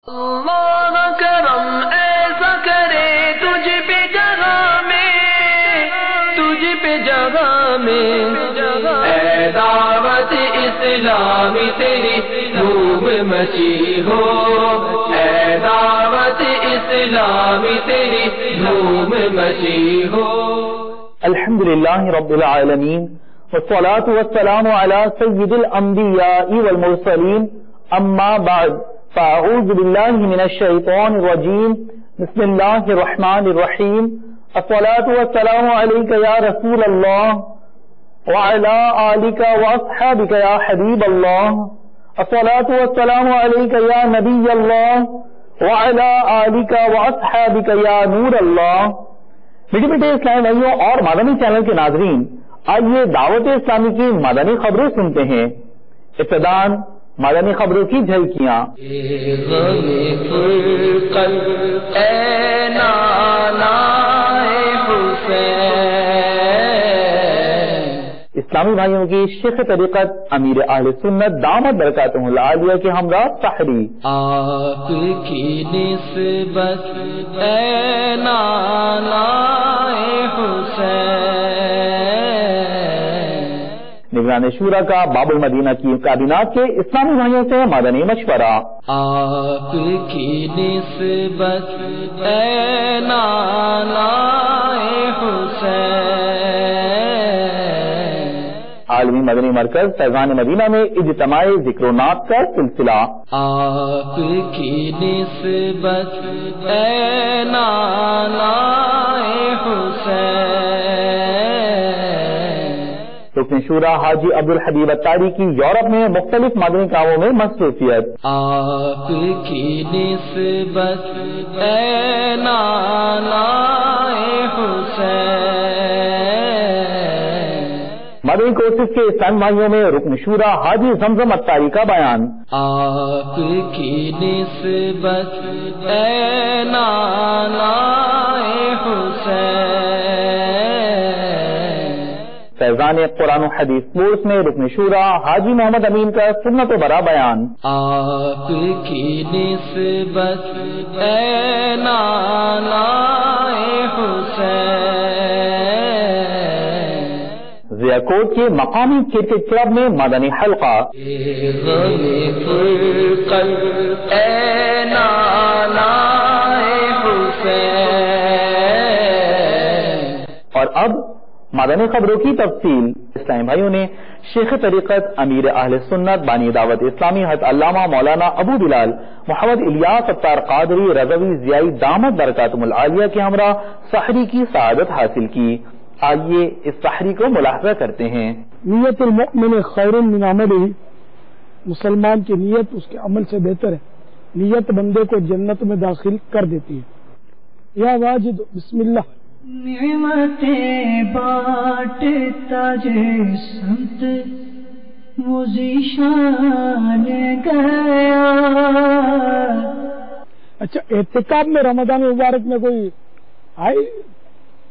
اللہ کرم ایسا کرے تجھ پہ جگہ میں اے دعوت اسلامی تیری دھوم مچی ہو، اے دعوت اسلامی تیری دھوم مچی ہو۔ الحمدللہ رب العالمین والصلاة والسلام علی سید الانبیاء والمرسلین، اما بعد فاعوذ باللہ من الشیطان الرجیم، بسم اللہ الرحمن الرحیم، الصلاة والسلام علیک یا رسول اللہ وعلی آلک واصحابک یا حبیب اللہ، الصلاة والسلام علیک یا نبی اللہ وعلی آلک واصحابک یا نور اللہ۔ میٹھے میٹھے اسلامی بھائیوں اور مدنی چینل کے ناظرین، آئیے دعوت اسلامی کی مدنی خبریں سنتے ہیں۔ ابتداءً مدنی خبروں کی جھلکیاں۔ اسلامی بھائیوں کی شیخ طریقت امیر اہل سنت دامت برکاتہ العالیہ کے ہمراہ سحری۔ آپ کی نسبت اے نانا حسین، نگران شورا کا باب المدینہ کی کابینات کے اسلامی بھائیوں سے مدنی مشورہ۔ آپ کی نسبت اے نانا حسین، عالمی مدنی مرکز فیضان مدینہ میں اجتماع ذکر و نعت کا سلسلہ۔ آپ کی نسبت اے نانا حسین، رکن شورا حاجی عبدالحبیب اتاری کی یورپ میں مختلف مدنی کاموں میں مصروفیت۔ آپ کی نسبت اے نانا حسین، مدنی کورسز کے اسلامی بھائیوں میں رکن شورا حاجی زمزم اتاری کا بیان۔ آپ کی نسبت اے نانا حسین، فیضان قرآن و حدیث کورس میں رکن شورا حاجی محمد امین کا سنت و برا بیان۔ آپ کی نسبت اے نانا حسین، ضیاء کوٹ کے مقامی کرکٹ کلب میں مدنی حلقہ۔ اے نانا حسین، اور اب مدنی خبروں کی تفصیل۔ اسلامی بھائیوں نے شیخ طریقت امیر اہل سنت بانی دعوت اسلامی حضرت علامہ مولانا ابو بلال محمد الیاس اتار قادری رضوی ضیائی دامت برکاتہ العالیہ کے ہمراہ سحری کی سعادت حاصل کی۔ آئیے اس سحری کو ملاحظہ کرتے ہیں۔ نیت المؤمن خیر من عملہ، مسلمان کی نیت اس کے عمل سے بہتر ہے۔ نیت بندے کو جنت میں داخل کر دیتی ہے۔ یا واجد بسم اللہ۔ نعمتیں بانٹتا جسمت مزیشان گیا۔ اچھا، اعتکاف میں رمضان مبارک میں کوئی آئی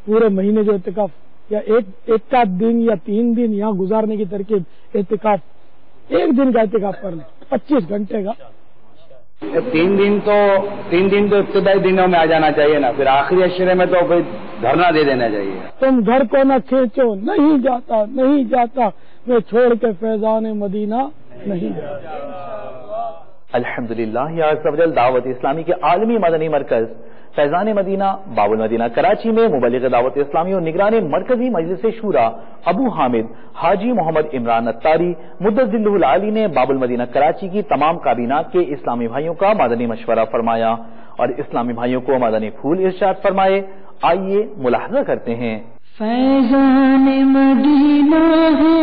پورے مہینے جو اعتکاف یا ایک آدھ دن یا 3 دن یہاں گزارنے کی ترکیب، اعتکاف 1 دن کا اعتکاف کر لیں 25 گھنٹے کا۔ 3 دن تو ابتدائی دنوں میں آ جانا چاہیے نا، پھر آخری عشرے میں تو پھر دھرنا دے دینا چاہیے۔ تم گھر کو نہ کھینچو، نہیں جاتا میں چھوڑ کے فیضان مدینہ نہیں جاتا۔ الحمدللہ عز و جل دعوت اسلامی کے عالمی مدنی مرکز فیضان مدینہ باب المدینہ کراچی میں مبلغ دعوت اسلامی اور نگران مرکزی مجلس شورا ابو حامد حاجی محمد عمران اتاری مدد ذلہ العالی نے باب المدینہ کراچی کی تمام کابینات کے اسلامی بھائیوں کا مدنی مشورہ فرمایا اور اسلامی بھائیوں کو مدنی پھول ارشاد فرمائے۔ آئیے ملاحظہ کرتے ہیں۔ فیضان مدینہ ہے،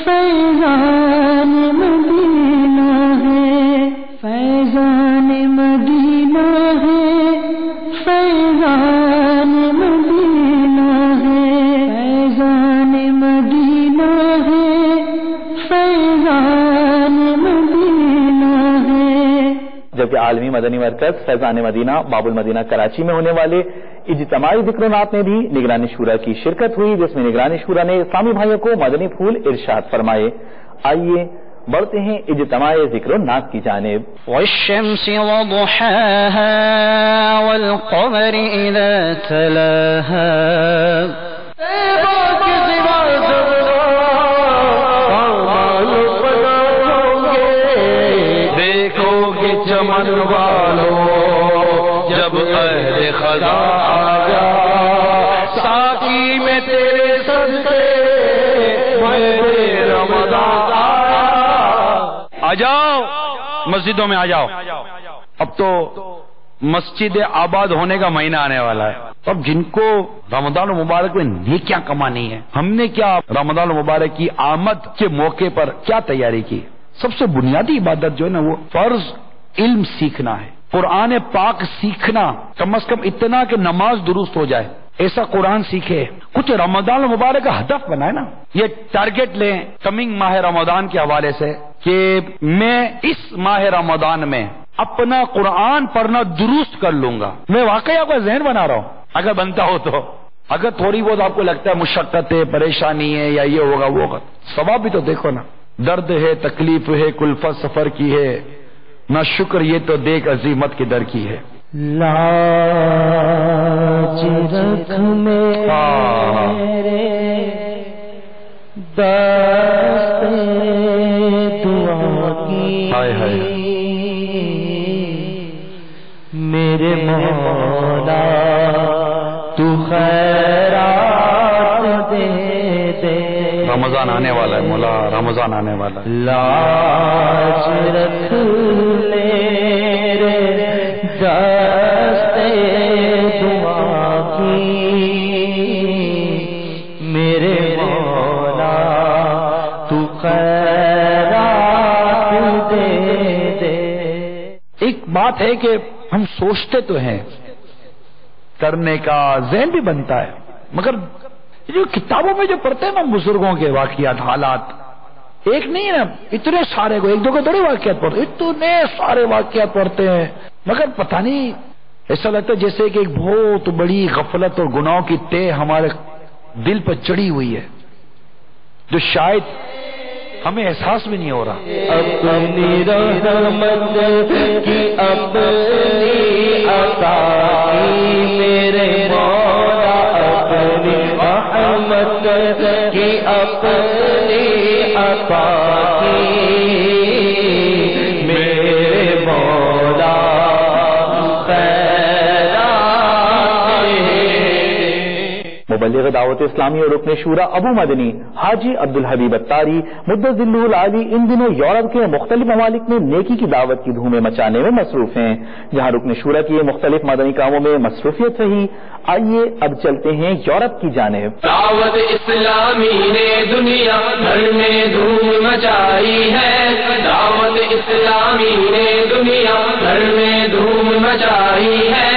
فیضان مدینہ ہے، فیضان مدینہ ہے، فیضان مدینہ ہے، فیضان مدینہ ہے، فیضان مدینہ ہے۔ جبکہ عالمی مدنی مرکز فیضان مدینہ باب المدینہ کراچی میں ہونے والے اجتماعی ذکر و نعت میں بھی نگرانی شورا کی شرکت ہوئی، جس میں نگرانی شورا نے اسلامی بھائیوں کو مدنی پھول ارشاد فرمائے۔ آئیے بڑھتے ہیں اجتماع ذکر و ناز کی جانب. والشمس وضحاها والقمر إذا تلاها دیکھو گے چمن والو جب اہل خدا آجا ساقی میں تیرے صدقے رمضان آ جاؤ مسجدوں میں آ جاؤ. اب تو مسجد آباد ہونے کا مہینہ آنے والا ہے. اب جن کو رمضان المبارک میں نیکیاں کمانی ہے، ہم نے کیا رمضان المبارک کی آمد کے موقع پر کیا تیاری کی؟ سب سے بنیادی عبادت جو ہے نا وہ فرض علم سیکھنا ہے. قرآن پاک سیکھنا، کم از کم اتنا کہ نماز درست ہو جائے ایسا قرآن سیکھے. کچھ رمضان المبارک کا ہدف بنائے نا، یہ ٹارگٹ لیں کمنگ ماہ رمضان کے حوالے سے کہ میں اس ماہ رمضان میں اپنا قرآن پڑھنا درست کر لوں گا. میں واقعی آپ کا ذہن بنا رہا ہوں، اگر بنتا ہو تو. اگر تھوڑی بہت آپ کو لگتا ہے مشقت ہے، پریشانی ہے، یا یہ ہوگا وہ ہوگا، ثواب بھی تو دیکھو نا. درد ہے، تکلیف ہے، کلفت سفر کی ہے، نہ شکر یہ تو دیکھ عظیمت کے در کی ہے. لاج رکھ میرے دست دعا کی میرے مولا تو خیرات دے دے. رمضان آنے والا ہے مولا، رمضان آنے والا ہے. لاج رکھ میرے دست دعا کی میرے مولا تو خیرات دے دے. ایک بات ہے کہ ہم سوچتے تو ہیں، کرنے کا ذہن بھی بنتا ہے، مگر جو کتابوں میں جو پڑھتے ہیں نا بزرگوں کے واقعات، حالات، ایک نہیں ہے نا، اتنے سارے کو ایک دو کے بڑے واقعات پڑھتے، اتنے سارے واقعات پڑھتے ہیں، مگر پتہ نہیں ایسا لگتا ہے جیسے کہ ایک بہت بڑی غفلت اور گناہوں کی تہ ہمارے دل پر چڑھی ہوئی ہے، جو شاید ہمیں احساس بھی نہیں ہو رہا. اپنی رحمت کی اپنی عطا کی میرے مولا، اپنی رحمت کی اپنی عطا کی میرے مولا مبلغ دعوت اسلامی اور رکن شورا ابو مدنی حاجی عبدالحبیب اتاری مدظلہ العالی ان دنوں یورپ کے مختلف ممالک میں نیکی کی دعوت کی دھومیں مچانے میں مصروف ہیں. جہاں رکن شورا کی مختلف مدنی کاموں میں مصروفیت رہی، آئیے اب چلتے ہیں یورپ کی جانب. دعوت اسلامی نے دنیا بھر میں دھوم مچائی ہے، دعوت اسلامی نے دنیا بھر میں دھوم مچائی ہے.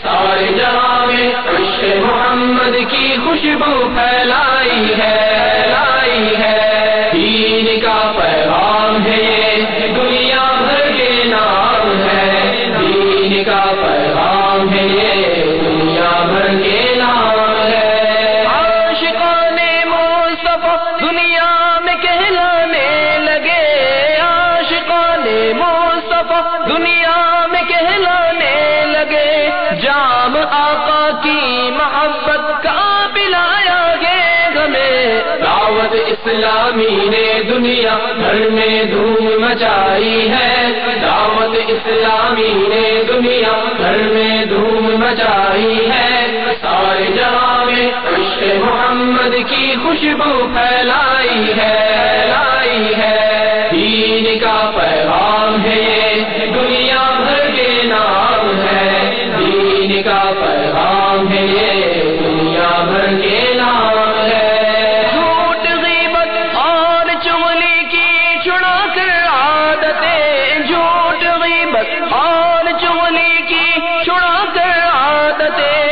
سارے جہاں میں عشق محمد کی خوشبو پھیلائی ہے، لائی ہے. دین کا پیغام ہے یہ دنیا بھر کے نام ہے، دین کا پیغام ہے یہ دنیا بھر کے نام ہے. عاشقان مصطفیٰ دنیا میں کہلانے لگے، عاشقان مصطفیٰ دنیا میں کہلانے لگے. جام آقا کی محبت کا پلایا گے ہمیں. دعوت اسلامی نے دنیا بھر میں دھوم مچائی ہے، دعوت اسلامی نے دنیا بھر میں دھوم مچائی ہے. سارے جہاں میں عشق محمد کی خوشبو پھیلائی ہے، لائی ہے. دین کا پیغام ہے یہ دنیا بھر کے نام ہے، دین کا پیغام ہے یہ دنیا بھر کے نام ہے. جھوٹ غیبت اور چغلی کی چھڑا کر عادتیں، جھوٹ غیبت اور چغلی کی چھڑا کر عادتیں،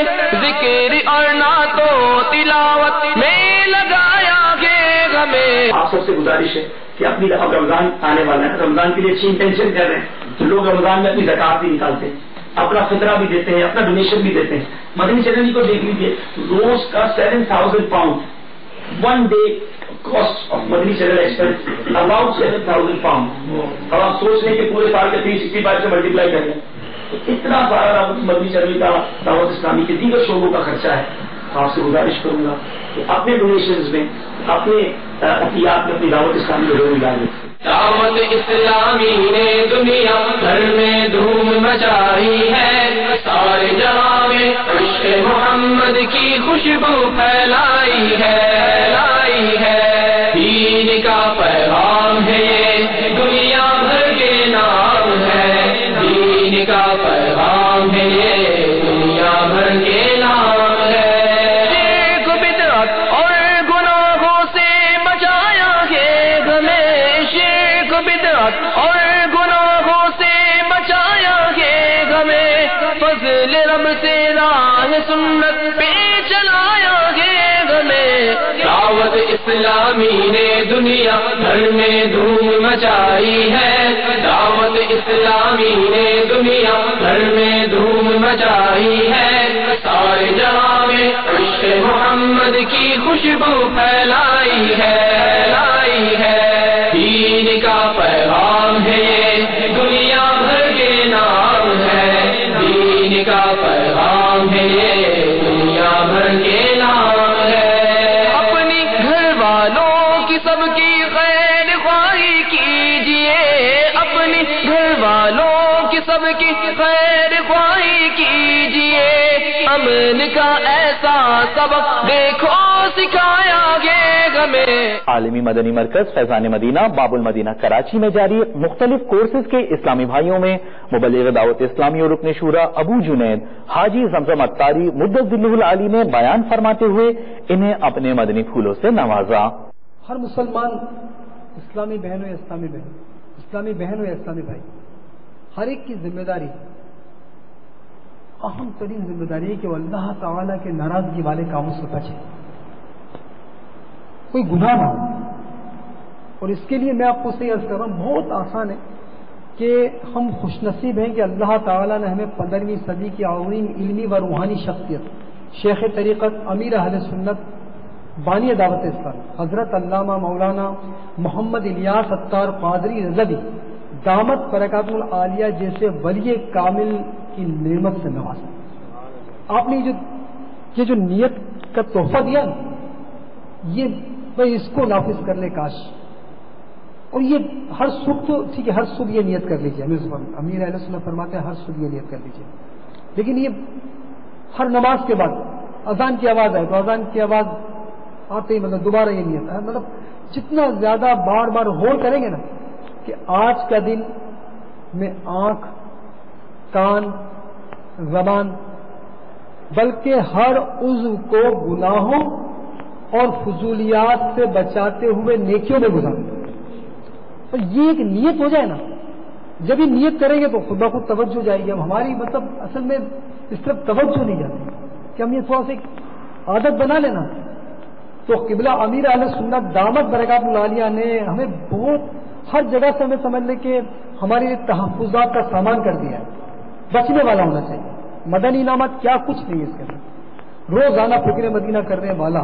ذکر اور نعتوں تلاوت میں لگایا گے ہمیں. آپ سب سے گزارش ہے کہ اپنی اب رمضان آنے والا ہے، رمضان کے لیے اچھی انٹینشن کر رہے ہیں. لوگ رمضان میں اپنی زکات بھی نکالتے ہیں، اپنا فطرہ بھی دیتے ہیں، اپنا ڈونیشن بھی دیتے ہیں. مدنی چینل جی کو دیکھ لیجیے، روز کا 7,000 pound one day cost of Madani channel expense about 7,000 pounds. اب آپ سوچ لیں کہ پورے سال کے 365 سے ملٹیپلائی کریں تو اتنا سارا مدنی چینل کا دعوت اسلامی کے دیگر شعبوں کا خرچہ ہے. آپ سے گزارش کروں گا کہ اپنے ڈونیشنز میں اپنے عطیات میں اپنی دعوت اسلامی کو ضرور ڈالیں. دعوت اسلامی نے دنیا بھر میں دھوم مچائی ہے، سارے جہاں میں عشق محمد کی خوشبو پھیلائی ہے، دین کا پیغام ہے یہ دنیا بھر کے نام ہے، دین کا پیغام ہے یہ دنیا بھر کے نام ہے. شرک بدعت اور گناہوں سے بچایا ہے ہمیں، شرک بدعت اور گناہوں سے بچایا ہے ہمیں، فضل رب سے راہ سنت پہ چلایا ہے ہمیں. دعوت اسلامی نے دنیا بھر میں دھوم مچائی ہے، دعوت اسلامی نے دنیا بھر میں دھوم مچائی ہے، سارے جہاں میں عشق محمد کی خوشبو پھیلائی ہے، دین کا پیغام ہے یہ دنیا بھر کے نام ہے، دین کا پیغام ہے یہ دنیا بھر کے نام ہے. اپنی گھر والوں کی سب کی خیر خواہی کیجئے، اپنی گھر والوں کی سب کی خیر خواہی کیجئے، امن کا ایسا سبق دیکھو سکھایا گے ہمیں. عالمی مدنی مرکز فیضان مدینہ باب المدینہ کراچی میں جاری مختلف کورسز کے اسلامی بھائیوں میں مبلغ دعوت اسلامی اور رکن شورا ابو جنید حاجی زمزم اتاری مدت ذلہ العالی نے بیان فرماتے ہوئے انہیں اپنے مدنی پھولوں سے نوازا. ہر مسلمان اسلامی بہن ہو یا اسلامی بہن، اسلامی بہن ہو یا اسلامی بھائی، ہر ایک کی ذمہ داری، اہم ترین ذمہ داری ہے کہ وہ اللہ تعالیٰ کے ناراضگی والے کاموں سے بچے، کوئی گناہ نہ ہو. اور اس کے لیے میں آپ کو صحیح عرض کر رہا ہوں، بہت آسان ہے کہ ہم خوش نصیب ہیں کہ اللہ تعالیٰ نے ہمیں 15ویں صدی کی عظیم علمی و روحانی شخصیت شیخ طریقت امیر اہل سنت بانی دعوت اسلام حضرت علامہ مولانا محمد الیاس اتار قادری رضوی دامت برکاتہ العالیہ جیسے ولی کامل کی نعمت سے نوازا. آپ نے یہ جو نیت کا تحفہ دیا نا، یہ بھائی اس کو نافذ کر لے کاش. اور یہ ہر صبح تو ٹھیک ہے، ہر صبح یہ نیت کر لیجیے، امیر اہل سنت فرماتے ہیں ہر صبح یہ نیت کر لیجیے، لیکن یہ ہر نماز کے بعد اذان کی آواز آئے تو اذان کی آواز آتے ہی مطلب دوبارہ یہ نیت ہے، مطلب جتنا زیادہ بار بار غور کریں گے نا کہ آج کا دن میں آنکھ، کان، زبان بلکہ ہر عضو کو گناہوں اور فضولیات سے بچاتے ہوئے نیکیوں میں گزاریں. اور یہ ایک نیت ہو جائے نا، جب یہ نیت کریں گے تو خود بخود توجہ جائے گی. اب ہماری مطلب اصل میں اس طرف توجہ نہیں جاتی کہ ہم یہ تھوڑا سا ایک عادت بنا لینا. تو قبلہ امیر اہل سنت دامت برکات العالیہ نے ہمیں بہت ہر جگہ سے ہمیں سمجھ لے کہ ہمارے لیے تحفظات کا سامان کر دیا ہے، بچنے والا ہونا چاہیے. مدنی انعامات کیا کچھ نہیں ہے اس کے اندر. روزانہ فکر مدینہ کرنے والا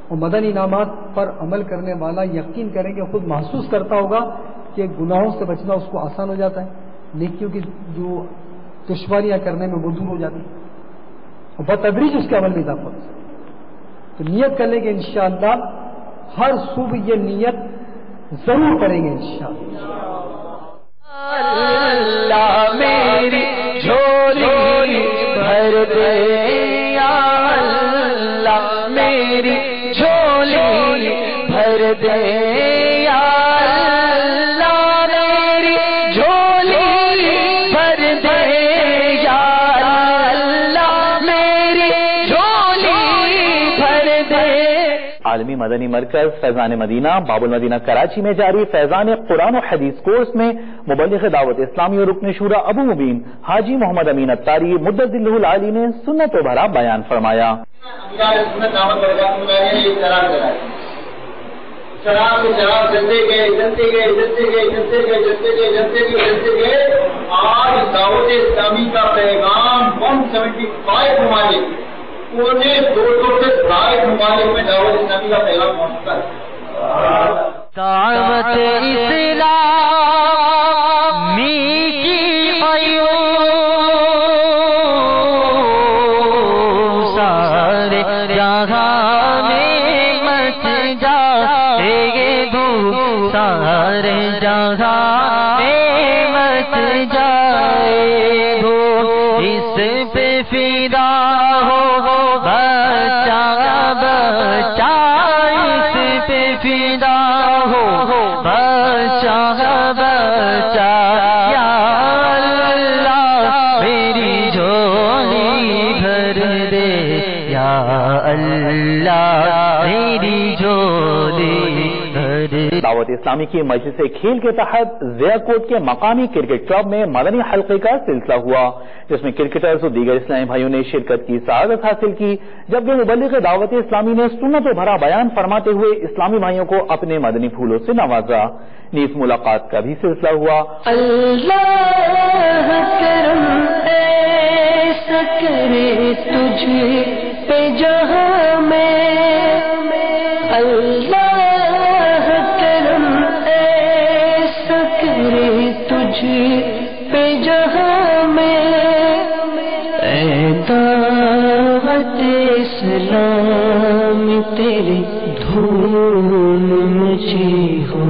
اور مدنی انعامات پر عمل کرنے والا یقین کریں کہ خود محسوس کرتا ہوگا کہ گناہوں سے بچنا اس کو آسان ہو جاتا ہے، نیکیوں کی جو دشواریاں کرنے میں وہ دور ہو جاتی اور بتدریج اس کے عمل میں اضافہ ہوتا ہے. تو نیت کر لیں گے انشاءاللہ ہر صبح یہ نیت ضرور کریں گے انشاءاللہ. اللہ میری جھولی بھر دے یا اللہ میری جھولی بھر دے یا اللہ میری جھولی بھر دے یا اللہ میری جھولی بھر دے. عالمی مدنی مرکز فیضان مدینہ باب المدینہ کراچی میں جاری فیضان قرآن و حدیث کورس میں مبلغ دعوت اسلامی اور رکن شورا ابو مبین حاجی محمد امین اتاری مدت ذلہ العالی نے سنت و بھرا بیان فرمایا. شراب جلتے گئے آج دعوت اسلامی کا پیغام 175 ممالک پورے 200 سے زائد ممالک میں دعوت اسلامی کا پیغام پہنچتا ہے. دعوت اسلامی کی قیوم سارے جہاں میں مچ جائے دھوم، سارے جہاں میں مچ جائے دھوم، اس پہ فدا ہو بچہ بچہ، اس پہ فدا ہو بچہ بچہ، یا اللہ میری جھولی بھر دے، یا اللہ میری جھولی بھر دے۔ دعوت اسلامی کی مجلس کھیل کے تحت ضیا کوٹ کے مقامی کرکٹ کلب میں مدنی حلقے کا سلسلہ ہوا، جس میں کرکٹرز اور دیگر اسلامی بھائیوں نے شرکت کی سعادت حاصل کی، جبکہ مبلغ دعوت اسلامی نے سنت و بھرا بیان فرماتے ہوئے اسلامی بھائیوں کو اپنے مدنی پھولوں سے نوازا۔ نیز ملاقات کا بھی سلسلہ ہوا۔ اللہ کرم ایسا کرے تجھ پہ جہاں میں، اللہ کرم ایسا کرے تجھ پہ جہاں میں، اے دعوت اسلام تیری دھول مچی ہو۔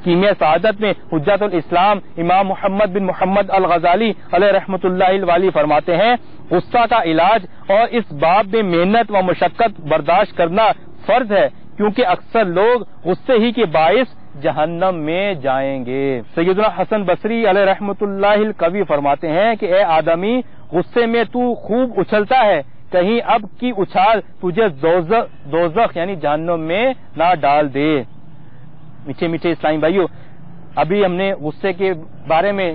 کیمیا سعادت میں حجت الاسلام امام محمد بن محمد الغزالی علیہ رحمۃ اللہ الوالی فرماتے ہیں، غصہ کا علاج اور اس باب میں محنت و مشقت برداشت کرنا فرض ہے، کیونکہ اکثر لوگ غصے ہی کے باعث جہنم میں جائیں گے۔ سیدنا حسن بصری علیہ رحمۃ اللہ القوی فرماتے ہیں کہ اے آدمی، غصے میں تو خوب اچھلتا ہے، کہیں اب کی اچھال تجھے دوزخ یعنی جہنم میں نہ ڈال دے۔ میٹھے میٹھے اسلامی بھائیوں، ابھی ہم نے غصے کے بارے میں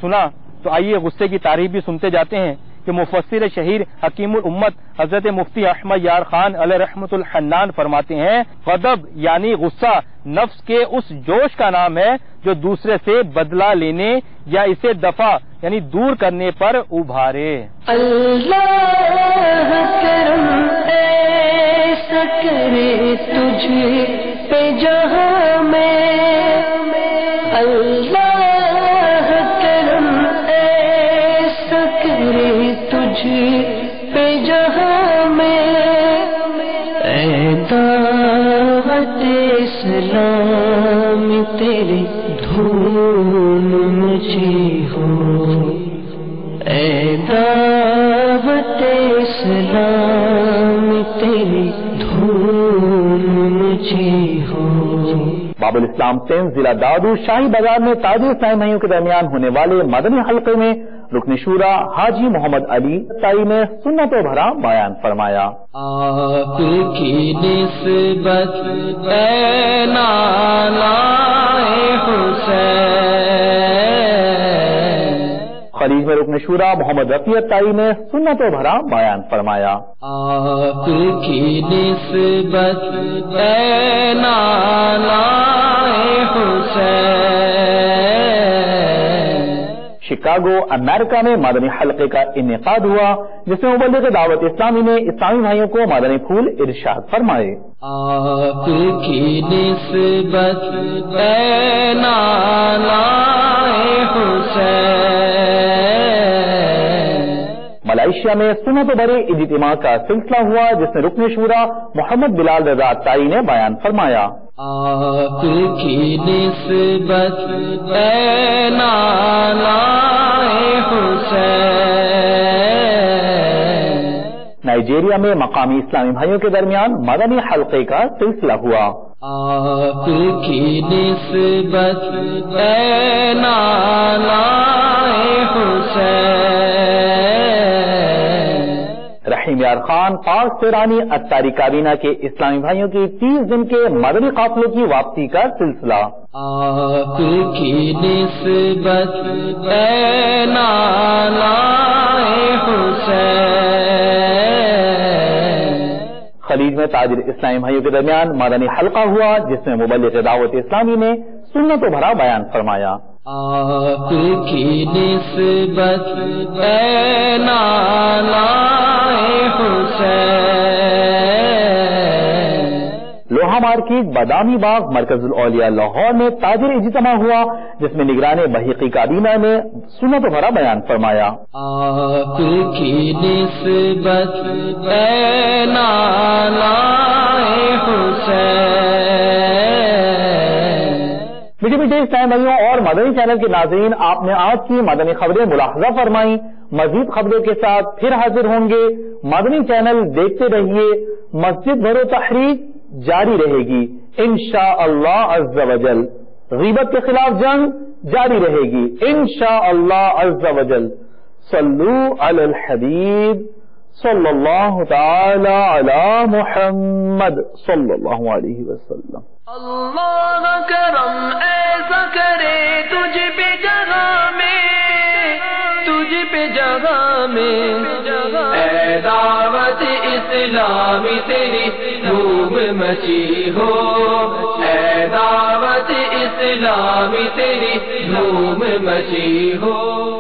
سنا، تو آئیے غصے کی تعریف بھی سنتے جاتے ہیں کہ مفسر شہیر حکیم الامت حضرت مفتی احمد یار خان علیہ رحمۃ الحنان فرماتے ہیں، غضب یعنی غصہ نفس کے اس جوش کا نام ہے جو دوسرے سے بدلہ لینے یا اسے دفع یعنی دور کرنے پر ابھارے۔ اللہ کرم ایسا کرے تجھ پہ جہاں میں، اللہ کرم ایسا کرے تجھ پہ جہاں میں، اے دعوت اسلام تیری دھول مچی ہو، اے دعوت اسلام تیری دھول مچی ہو۔ باب الاسلام 10 ضلع دادو شاہی بازار میں تاجر اسلامی بھائیوں کے درمیان ہونے والے مدنی حلقے میں رکن شورا حاجی محمد علی تائی نے سنت و بھرا بیان فرمایا۔ آپ کی نسبت اے نانا حسین، خلیج میں رکن شورا محمد رفیع تائی نے سنت و بھرا بیان فرمایا۔ آپ کی نسبت اے نانا حسین۔ شکاگو امریکہ میں مدنی حلقے کا انعقاد ہوا، جس میں مبلغ دعوت اسلامی نے اسلامی بھائیوں کو مدنی پھول ارشاد فرمائے۔ آپ کی نسبت اے نانا حسین۔ ملائیشیا میں سنت و بھرے اجتماع کا سلسلہ ہوا، جس میں رکن شورا محمد بلال رضا تائی نے بیان فرمایا۔ آپ کی نسبت اے نانا حسین۔ نائجیریا میں مقامی اسلامی بھائیوں کے درمیان مدنی حلقے کا سلسلہ ہوا۔ آپ کی نسبت اے نانا حسین۔ رحیم یار خان پاک سیرانی اتاری کابینہ کے اسلامی بھائیوں کی 30 دن کے مدنی قافلوں کی واپسی کا سلسلہ۔ آپ کی نسبت اے نانا حسین۔ خلیج میں تاجر اسلامی بھائیوں کے درمیان مدنی حلقہ ہوا، جس میں مبلغ دعوت اسلامی نے سنت و بھرا بیان فرمایا۔ آپ کی نسبت اے نانا حسین۔ لوہا مارکیٹ بادامی باغ مرکز الاولیاء لاہور میں تاجر اجتماع ہوا، جس میں نگران بحقی کابینہ نے سنت و بھرا بیان فرمایا۔ آپ کی نسبت اے نانا حسین۔ میٹھے میٹھے اسلام بھائیوں اور مدنی چینل کے ناظرین، آپ نے آج کی مدنی خبریں ملاحظہ فرمائیں۔ مزید خبروں کے ساتھ پھر حاضر ہوں گے۔ مدنی چینل دیکھتے رہیے۔ مسجد بھرو تحریک جاری رہے گی انشاءاللہ عز و جل۔ غیبت کے خلاف جنگ جاری رہے گی انشاءاللہ عز و جل۔ صلو علی الحبیب صلی اللہ تعالی علی محمد صلی اللہ علیہ وسلم۔ اللہ کرم ایسا کرے تجھ پہ جگہ میں، تجھ پہ جگہ میں، اے دعوت اسلامی تیری دھوم مچی ہو، اے دعوت اسلامی تیری دھوم مچی ہو۔